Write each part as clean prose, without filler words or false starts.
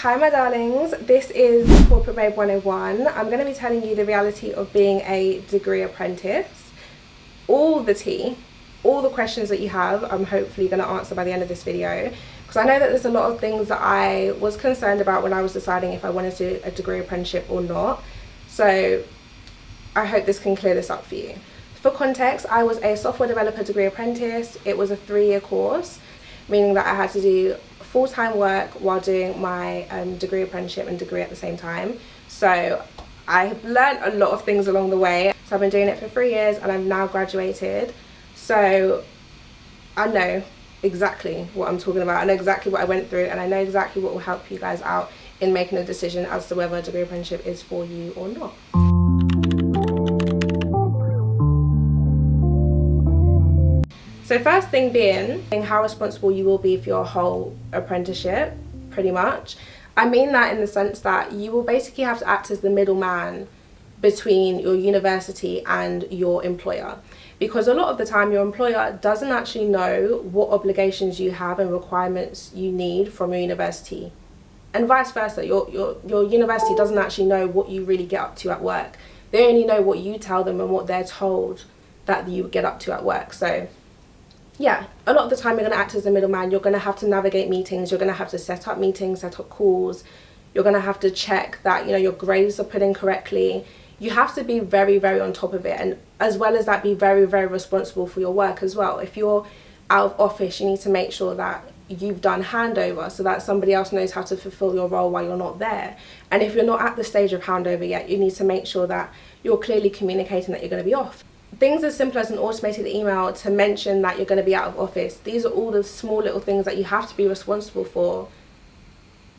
Hi my darlings, this is Corporate Babe 101. I'm going to be telling you the reality of being a degree apprentice. All the tea, all the questions that you have, I'm hopefully going to answer by the end of this video. Because I know that there's a lot of things that I was concerned about when I was deciding if I wanted to do a degree apprenticeship or not. So I hope this can clear this up for you. For context, I was a software developer degree apprentice. It was a 3-year course, meaning that I had to do full-time work while doing my degree apprenticeship and degree at the same time. So I learned a lot of things along the way. So I've been doing it for 3 years and I've now graduated. So I know exactly what I'm talking about. I know exactly what I went through, and I know exactly what will help you guys out in making a decision as to whether a degree apprenticeship is for you or not. So first thing being how responsible you will be for your whole apprenticeship, pretty much. I mean that in the sense that you will basically have to act as the middleman between your university and your employer. Because a lot of the time your employer doesn't actually know what obligations you have and requirements you need from your university. And vice versa, your university doesn't actually know what you really get up to at work. They only know what you tell them and what they're told that you get up to at work. So yeah, a lot of the time you're going to act as a middleman. You're going to have to navigate meetings. You're going to have to set up meetings, set up calls. You're going to have to check that, your grades are put in correctly. You have to be very, very on top of it. And as well as that, be very, very responsible for your work as well. If you're out of office, you need to make sure that you've done handover so that somebody else knows how to fulfill your role while you're not there. And if you're not at the stage of handover yet, you need to make sure that you're clearly communicating that you're going to be off. Things as simple as an automated email to mention that you're going to be out of office. These are all the small little things that you have to be responsible for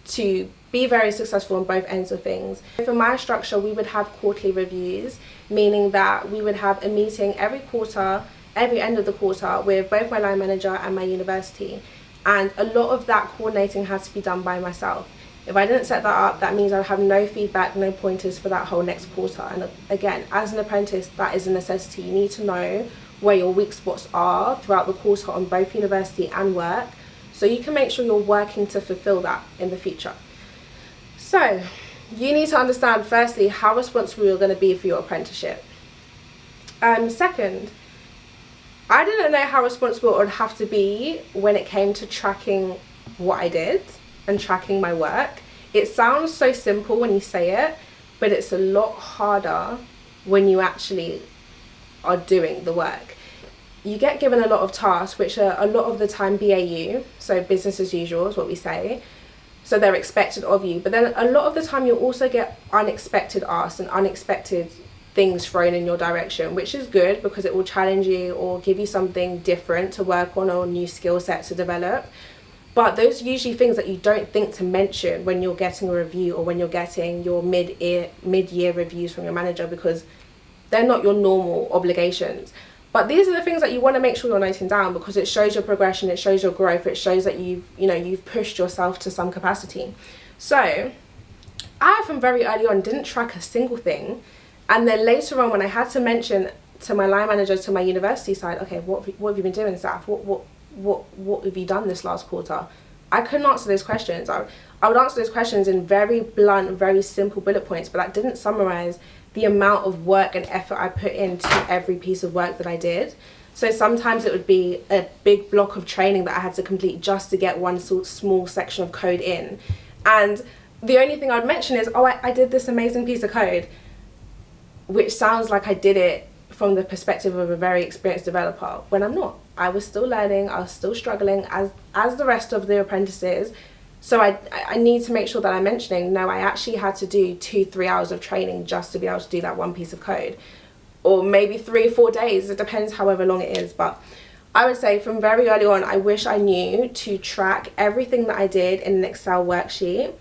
to be very successful on both ends of things. For my structure, we would have quarterly reviews, meaning that we would have a meeting every quarter, every end of the quarter, with both my line manager and my university. And a lot of that coordinating had to be done by myself. If I didn't set that up, that means I would have no feedback, no pointers for that whole next quarter. And again, as an apprentice, that is a necessity. You need to know where your weak spots are throughout the quarter on both university and work, so you can make sure you're working to fulfill that in the future. So you need to understand, firstly, how responsible you're going to be for your apprenticeship. Second, I didn't know how responsible it would have to be when it came to tracking what I did and tracking my work. It sounds so simple when you say it, but it's a lot harder when you actually are doing the work. You get given a lot of tasks, which are a lot of the time BAU, so business as usual is what we say. So they're expected of you, but then a lot of the time you'll also get unexpected asks and unexpected things thrown in your direction, which is good because it will challenge you or give you something different to work on or a new skill set to develop. But those are usually things that you don't think to mention when you're getting a review or when you're getting your mid-year reviews from your manager, because they're not your normal obligations. But these are the things that you want to make sure you're noting down, because it shows your progression, it shows your growth, it shows that you've pushed yourself to some capacity. So I, from very early on, didn't track a single thing. And then later on, when I had to mention to my line manager, to my university side, okay, what have you been doing, Saf? What have you done this last quarter? I couldn't answer those questions. I would answer those questions in very blunt, very simple bullet points, but that didn't summarize the amount of work and effort I put into every piece of work that I did. So sometimes it would be a big block of training that I had to complete just to get one small section of code in. And the only thing I'd mention is, oh, I did this amazing piece of code, which sounds like I did it from the perspective of a very experienced developer, when I'm not. I was still learning, I was still struggling as the rest of the apprentices. So I need to make sure that I'm mentioning, no, I actually had to do 2-3 hours of training just to be able to do that one piece of code. Or maybe 3-4 days, it depends however long it is. But I would say from very early on, I wish I knew to track everything that I did in an Excel worksheet.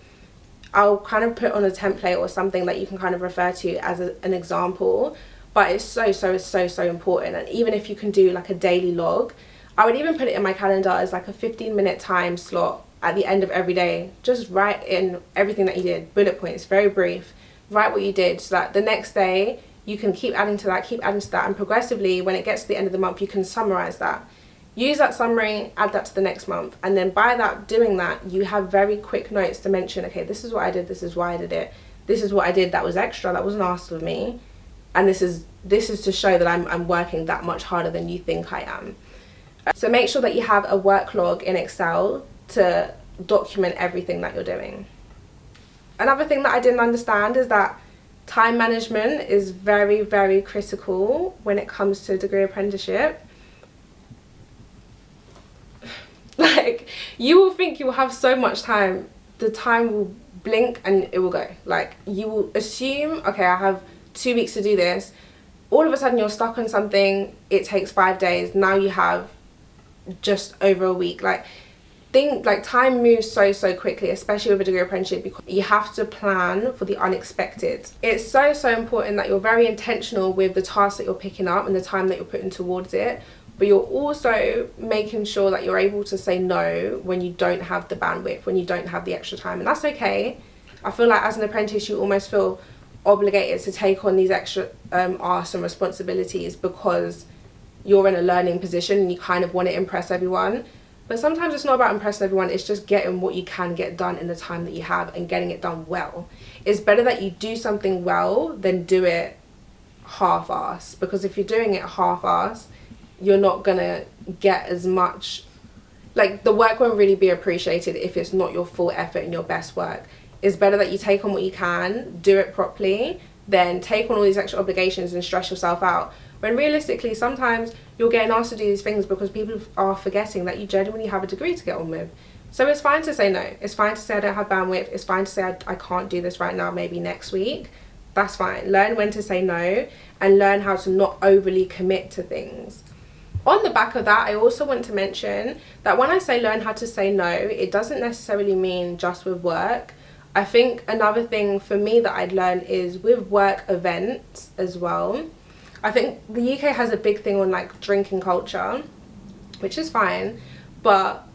I'll kind of put on a template or something that you can kind of refer to as an example. But it's so important. And even if you can do like a daily log, I would even put it in my calendar as like a 15-minute time slot at the end of every day. Just write in everything that you did, bullet points, very brief. Write what you did so that the next day you can keep adding to that, and progressively when it gets to the end of the month you can summarize that use that summary, add that to the next month, and then by that, doing that, you have very quick notes to mention, okay, this is what I did, this is why I did it, this is what I did that was extra, that wasn't asked of me, and this is to show that I'm working that much harder than you think I am. So make sure that you have a work log in Excel to document everything that you're doing. Another thing that I didn't understand is that time management is very, very critical when it comes to a degree apprenticeship. Like, you will think you will have so much time, the time will blink and it will go. Like, you will assume, okay, I have 2 weeks to do this. All of a sudden you're stuck on something, it takes 5 days, now you have just over a week. Like time moves so quickly, especially with a degree apprenticeship, because you have to plan for the unexpected. It's so important that you're very intentional with the tasks that you're picking up and the time that you're putting towards it, but you're also making sure that you're able to say no when you don't have the bandwidth, when you don't have the extra time, and that's okay. I feel like as an apprentice you almost feel obligated to take on these extra asks and responsibilities because you're in a learning position and you kind of want to impress everyone. But sometimes it's not about impressing everyone, it's just getting what you can get done in the time that you have and getting it done well. It's better that you do something well than do it half-assed, because if you're doing it half-assed, you're not gonna get as much, like, the work won't really be appreciated if it's not your full effort and your best work. It's better that you take on what you can, do it properly, than take on all these extra obligations and stress yourself out. When realistically, sometimes you're getting asked to do these things because people are forgetting that you genuinely have a degree to get on with. So it's fine to say no. It's fine to say I don't have bandwidth. It's fine to say I can't do this right now, maybe next week. That's fine. Learn when to say no and learn how to not overly commit to things. On the back of that, I also want to mention that when I say learn how to say no, it doesn't necessarily mean just with work. I think another thing for me that I'd learn is with work events as well. I think the UK has a big thing on like drinking culture, which is fine, but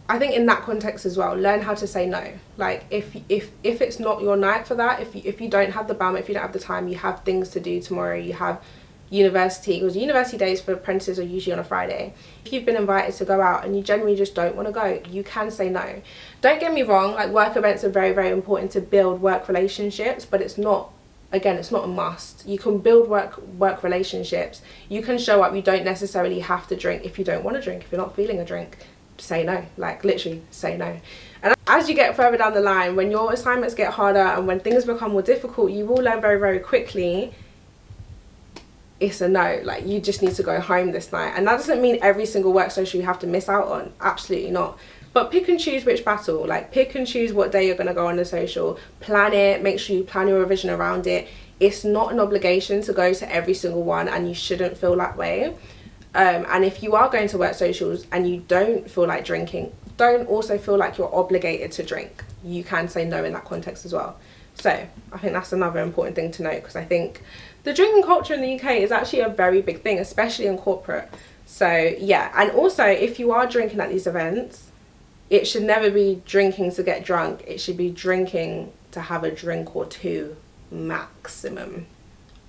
I think in that context as well, learn how to say no. Like if it's not your night for that, if you don't have the bandwidth, if you don't have the time, you have things to do tomorrow, you have university, because university days for apprentices are usually on a Friday. If you've been invited to go out and you generally just don't want to go, you can say no. Don't get me wrong, like work events are very, very important to build work relationships, but it's not, again, it's not a must. You can build work relationships. You can show up. You don't necessarily have to drink. If you don't want to drink, if you're not feeling a drink, say no. Like literally say no. And as you get further down the line, when your assignments get harder and when things become more difficult, you will learn very, very quickly it's a no. Like, you just need to go home this night. And that doesn't mean every single work social you have to miss out on. Absolutely not. But pick and choose which battle. Like, pick and choose what day you're going to go on the social. Plan it. Make sure you plan your revision around it. It's not an obligation to go to every single one, and you shouldn't feel that way. And if you are going to work socials and you don't feel like drinking, don't also feel like you're obligated to drink. You can say no in that context as well. So I think that's another important thing to note, because I think the drinking culture in the UK is actually a very big thing, especially in corporate. So yeah, and also if you are drinking at these events, it should never be drinking to get drunk. It should be drinking to have a drink or two maximum.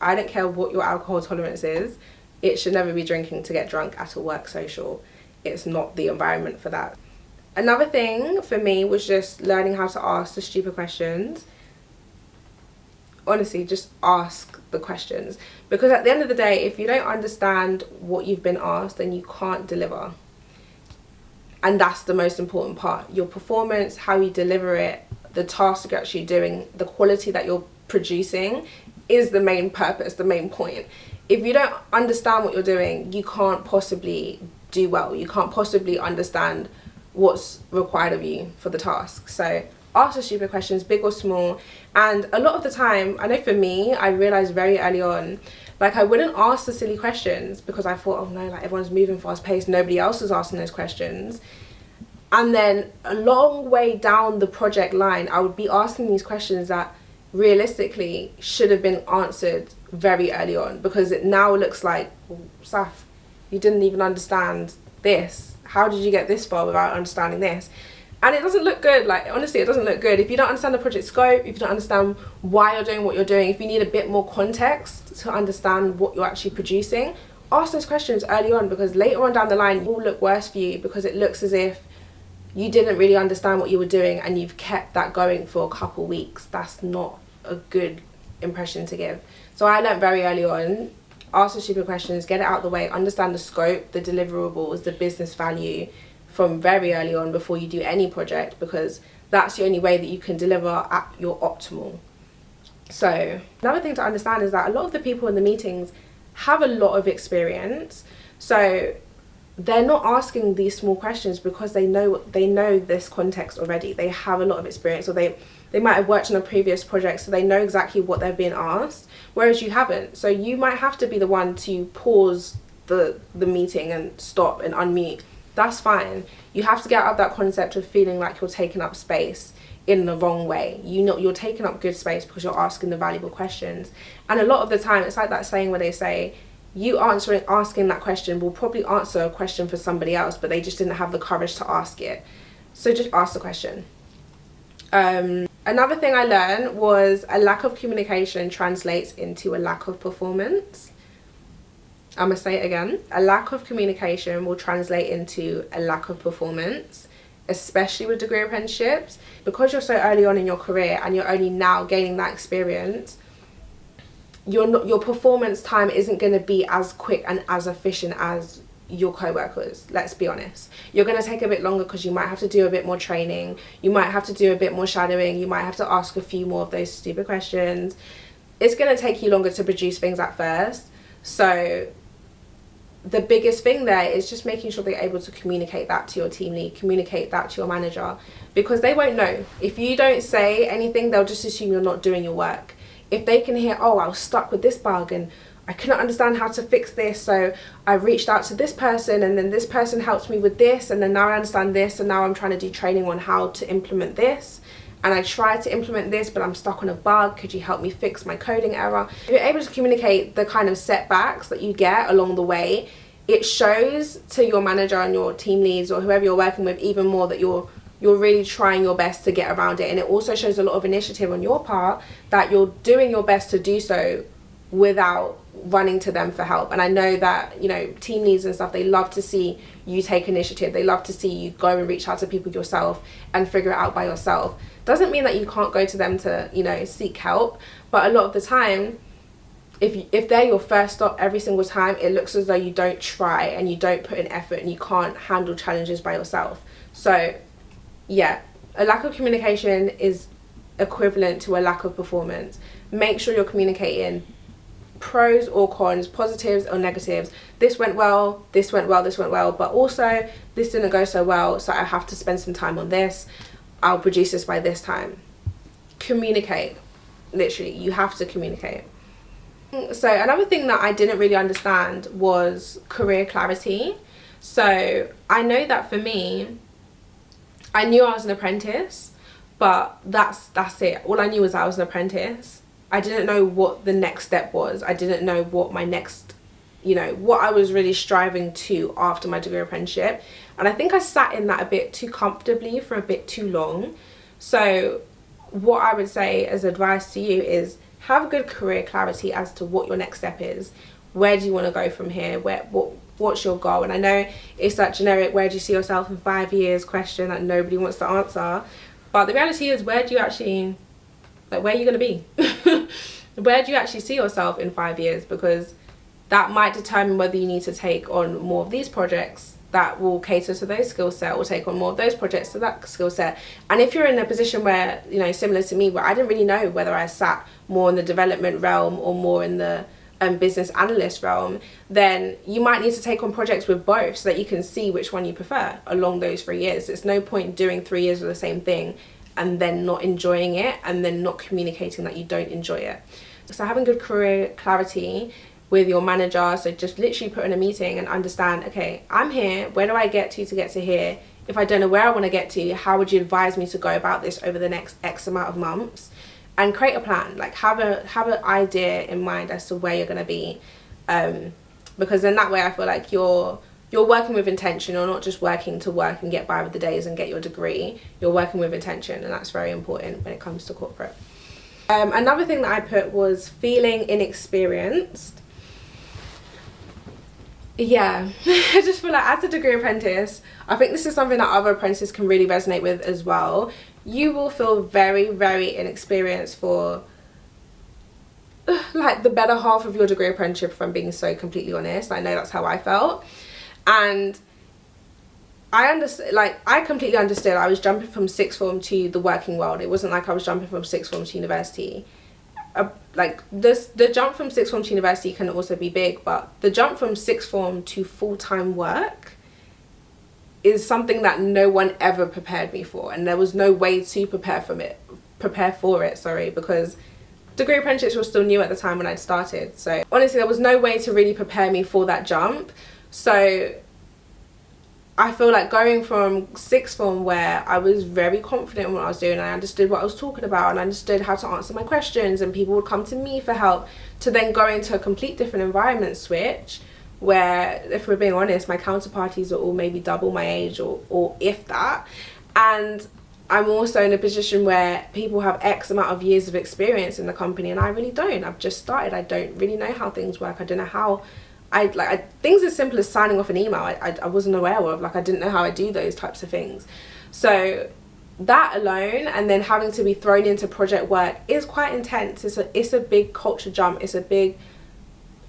I don't care what your alcohol tolerance is. It should never be drinking to get drunk at a work social. It's not the environment for that. Another thing for me was just learning how to ask the stupid questions. Honestly, just ask the questions, because at the end of the day, if you don't understand what you've been asked, then you can't deliver. And that's the most important part. Your performance, how you deliver it, the task you're actually doing, the quality that you're producing is the main purpose, the main point. If you don't understand what you're doing, you can't possibly do well. You can't possibly understand what's required of you for the task. So ask the stupid questions, big or small. And a lot of the time, I know for me, I realized very early on, like, I wouldn't ask the silly questions because I thought, oh no, like, everyone's moving fast paced, nobody else is asking those questions. And then a long way down the project line, I would be asking these questions that realistically should have been answered very early on, because it now looks like, oh, Saf, you didn't even understand this. How did you get this far without understanding this? And it doesn't look good. Like, honestly, it doesn't look good. If you don't understand the project scope, if you don't understand why you're doing what you're doing, if you need a bit more context to understand what you're actually producing, ask those questions early on, because later on down the line it will look worse for you, because it looks as if you didn't really understand what you were doing and you've kept that going for a couple weeks. That's not a good impression to give. So I learned very early on, ask the stupid questions, get it out of the way, understand the scope, the deliverables, the business value from very early on before you do any project, because that's the only way that you can deliver at your optimal. So another thing to understand is that a lot of the people in the meetings have a lot of experience, so they're not asking these small questions because they know this context already. They have a lot of experience, or they might have worked on a previous project, so they know exactly what they're being asked, whereas you haven't. So you might have to be the one to pause the meeting and stop and unmute. That's fine. You have to get out of that concept of feeling like you're taking up space in the wrong way. You're taking up good space because you're asking the valuable questions. And a lot of the time it's like that saying where they say, you asking that question will probably answer a question for somebody else, but they just didn't have the courage to ask it. So just ask the question. Another thing I learned was a lack of communication translates into a lack of performance. I'm gonna say it again. A lack of communication will translate into a lack of performance, especially with degree apprenticeships. Because you're so early on in your career and you're only now gaining that experience, your performance time isn't going to be as quick and as efficient as your co-workers. Let's be honest. You're going to take a bit longer because you might have to do a bit more training, you might have to do a bit more shadowing, you might have to ask a few more of those stupid questions. It's going to take you longer to produce things at first. So the biggest thing there is just making sure that you're able to communicate that to your team lead, communicate that to your manager, because they won't know. If you don't say anything, they'll just assume you're not doing your work. If they can hear, oh, I was stuck with this bug and I couldn't understand how to fix this, so I reached out to this person and then this person helped me with this, and then now I understand this, and now I'm trying to do training on how to implement this, and I tried to implement this but I'm stuck on a bug, could you help me fix my coding error? If you're able to communicate the kind of setbacks that you get along the way, it shows to your manager and your team leads or whoever you're working with even more that you're really trying your best to get around it. And it also shows a lot of initiative on your part, that you're doing your best to do so without running to them for help. And I know that, you know, team leads and stuff, they love to see you take initiative, they love to see you go and reach out to people yourself and figure it out by yourself. Doesn't mean that you can't go to them to, you know, seek help, but a lot of the time, if they're your first stop every single time, it looks as though you don't try and you don't put in effort and you can't handle challenges by yourself. So yeah, a lack of communication is equivalent to a lack of performance. Make sure you're communicating pros or cons, positives or negatives. This went well, this went well, this went well, but also this didn't go so well, so I have to spend some time on this. I'll produce this by this time. Communicate. Literally, you have to communicate. So another thing that I didn't really understand was career clarity. So I know that for me, I knew I was an apprentice, but that's it. All I knew was I was an apprentice. I didn't know what the next step was. I didn't know what my next, you know, what I was really striving to after my degree apprenticeship. And I think I sat in that a bit too comfortably for a bit too long. So what I would say as advice to you is have good career clarity as to what your next step is. Where do you want to go from here? What's your goal? And I know it's that generic, where do you see yourself in 5 years question that nobody wants to answer. But the reality is, where do you actually, like, where are you going to be? Where do you actually see yourself in 5 years? Because that might determine whether you need to take on more of these projects that will cater to those skill set, or take on more of those projects to that skill set. And if you're in a position where, you know, similar to me, where I didn't really know whether I sat more in the development realm or more in the business analyst realm, then you might need to take on projects with both so that you can see which one you prefer along those 3 years. It's no point doing 3 years of the same thing and then not enjoying it and then not communicating that you don't enjoy it. So having good career clarity with your manager, so just literally put in a meeting and understand, okay, I'm here, where do I get to get to here? If I don't know where I want to get to, how would you advise me to go about this over the next X amount of months? And create a plan, like have an idea in mind as to where you're going to be, because in that way I feel like you're working with intention. You're not just working to work and get by with the days and get your degree. You're working with intention, and that's very important when it comes to corporate. Another thing that I put was feeling inexperienced. yeah, I just feel like as a degree apprentice, I think this is something that other apprentices can really resonate with as well. You will feel very, very inexperienced for like the better half of your degree apprenticeship, if I'm being so completely honest. I know that's how I felt. And I understand, like, I completely understood. I was jumping from sixth form to the working world. It wasn't like I was jumping from sixth form to university. Like, the jump from sixth form to university can also be big, but the jump from sixth form to full-time work is something that no one ever prepared me for, and there was no way to prepare for it, sorry, because degree apprenticeships were still new at the time when I'd started. So honestly, there was no way to really prepare me for that jump. So I feel like going from sixth form, where I was very confident in what I was doing, I understood what I was talking about and I understood how to answer my questions and people would come to me for help, to then go into a complete different environment switch where, if we're being honest, my counterparties are all maybe double my age or if that. And I'm also in a position where people have X amount of years of experience in the company and I really don't. I've just started. I don't really know how things work. I don't know how things as simple as signing off an email I wasn't aware of. Like, I didn't know how I do those types of things. So that alone, and then having to be thrown into project work, is quite intense. It's a big culture jump. It's a big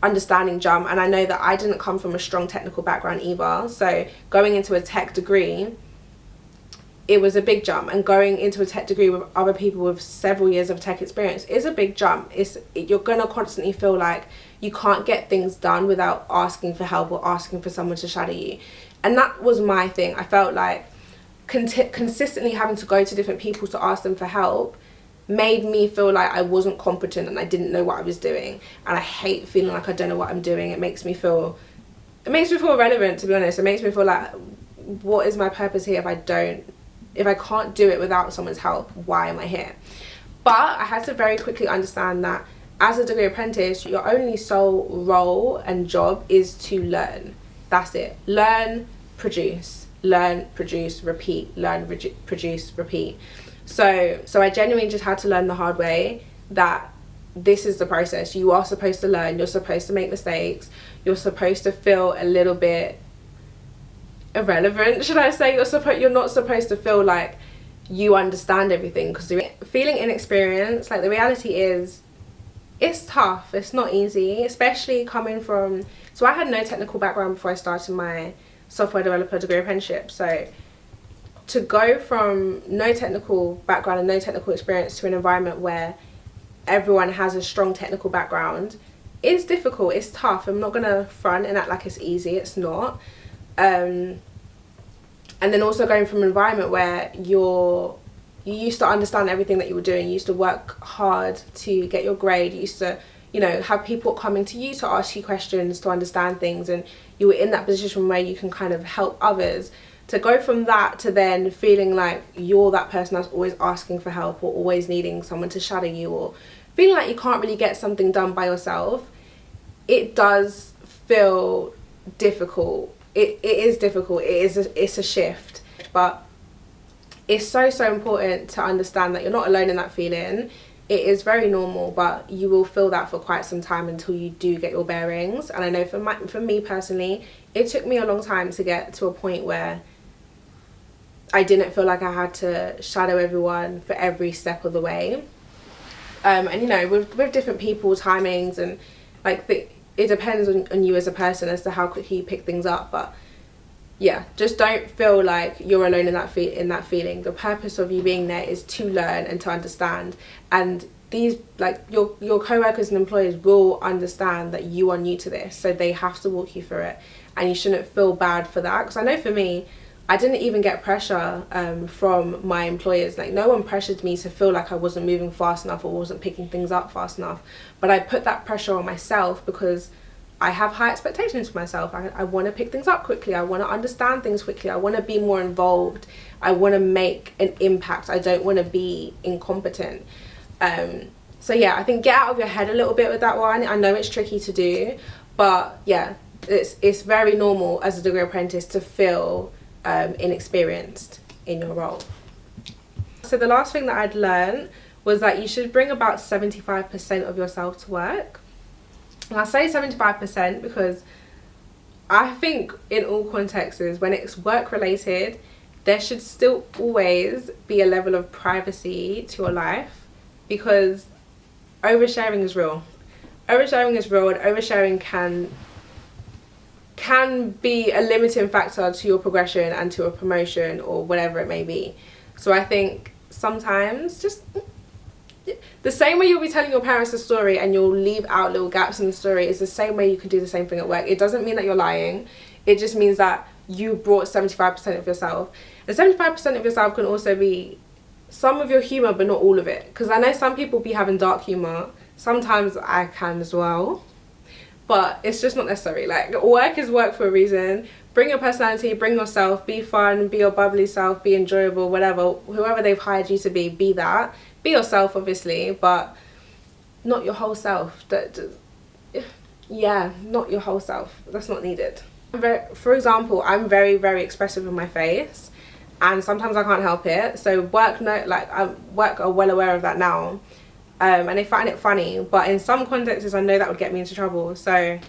understanding jump. And I know that I didn't come from a strong technical background either. So going into a tech degree, it was a big jump, and going into a tech degree with other people with several years of tech experience is a big jump. You're gonna constantly feel like you can't get things done without asking for help or asking for someone to shadow you. And that was my thing. I felt like consistently having to go to different people to ask them for help made me feel like I wasn't competent and I didn't know what I was doing. And I hate feeling like I don't know what I'm doing. It makes me feel irrelevant, to be honest. It makes me feel like, what is my purpose here if I can't do it without someone's help? Why am I here? But I had to very quickly understand that as a degree apprentice, your only sole role and job is to learn. That's it. Learn, produce, repeat, learn, produce, repeat. So I genuinely just had to learn the hard way that this is the process. You are supposed to learn. You're supposed to make mistakes. You're supposed to feel a little bit irrelevant, should I say. You're not supposed to feel like you understand everything, because feeling inexperienced, like, the reality is, it's tough. It's not easy, especially coming from, so I had no technical background before I started my software developer degree apprenticeship. So to go from no technical background and no technical experience to an environment where everyone has a strong technical background is difficult. It's tough. I'm not gonna front and act like it's easy. It's not. And then also going from an environment where you used to understand everything that you were doing. You used to work hard to get your grade. You used to, have people coming to you to ask you questions, to understand things, and you were in that position where you can kind of help others. To go from that to then feeling like you're that person that's always asking for help or always needing someone to shadow you, or feeling like you can't really get something done by yourself, it does feel difficult. It is difficult. It's a shift, but it's so important to understand that you're not alone in that feeling. It is very normal, but you will feel that for quite some time until you do get your bearings. And I know for me personally, it took me a long time to get to a point where I didn't feel like I had to shadow everyone for every step of the way. And with different people, timings, and it depends on you as a person as to how quickly you pick things up. But yeah, just don't feel like you're alone in that feeling. The purpose of you being there is to learn and to understand, and these, your co-workers and employers will understand that you are new to this, so they have to walk you through it, and you shouldn't feel bad for that. Because I know for me, I didn't even get pressure from my employers. Like, no one pressured me to feel like I wasn't moving fast enough or wasn't picking things up fast enough. But I put that pressure on myself because I have high expectations for myself. I want to pick things up quickly. I want to understand things quickly. I want to be more involved. I want to make an impact. I don't want to be incompetent. So yeah, I think get out of your head a little bit with that one. I know it's tricky to do, but yeah, it's very normal as a degree apprentice to feel inexperienced in your role. So the last thing that I'd learned was that you should bring about 75% of yourself to work. And I say 75% because I think in all contexts, when it's work related, there should still always be a level of privacy to your life, because oversharing is real. Oversharing is real, and oversharing can be a limiting factor to your progression and to a promotion or whatever it may be. So I think sometimes just the same way you'll be telling your parents a story and you'll leave out little gaps in the story is the same way you can do the same thing at work. It doesn't mean that you're lying. It just means that you brought 75% of yourself. And 75% of yourself can also be some of your humour, but not all of it. Because I know some people be having dark humour. Sometimes I can as well. But it's just not necessary. Like, work is work for a reason. Bring your personality, bring yourself, be fun, be your bubbly self, be enjoyable, whatever. Whoever they've hired you to be that. Be yourself, obviously, but not your whole self. Yeah, not your whole self. That's not needed. For example, I'm very, very expressive in my face, and sometimes I can't help it. So work are well aware of that now, and they find it funny. But in some contexts, I know that would get me into trouble. So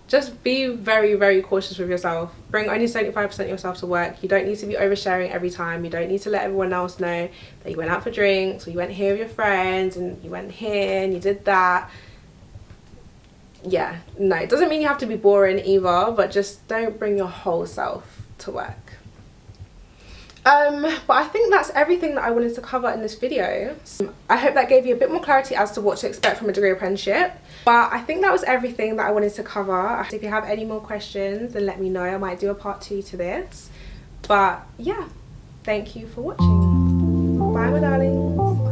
just be very, very cautious with yourself. Bring only 75% of yourself to work. You don't need to be oversharing every time. You don't need to let everyone else know that you went out for drinks, or you went here with your friends, and you went here and you did that. Yeah, no, it doesn't mean you have to be boring either, but just don't bring your whole self to work. But I think that's everything that I wanted to cover in this video. I hope that gave you a bit more clarity as to what to expect from a degree apprenticeship. But I think that was everything that I wanted to cover. If you have any more questions, then let me know. I might do a part 2 to this. But yeah, thank you for watching. Bye, my darlings.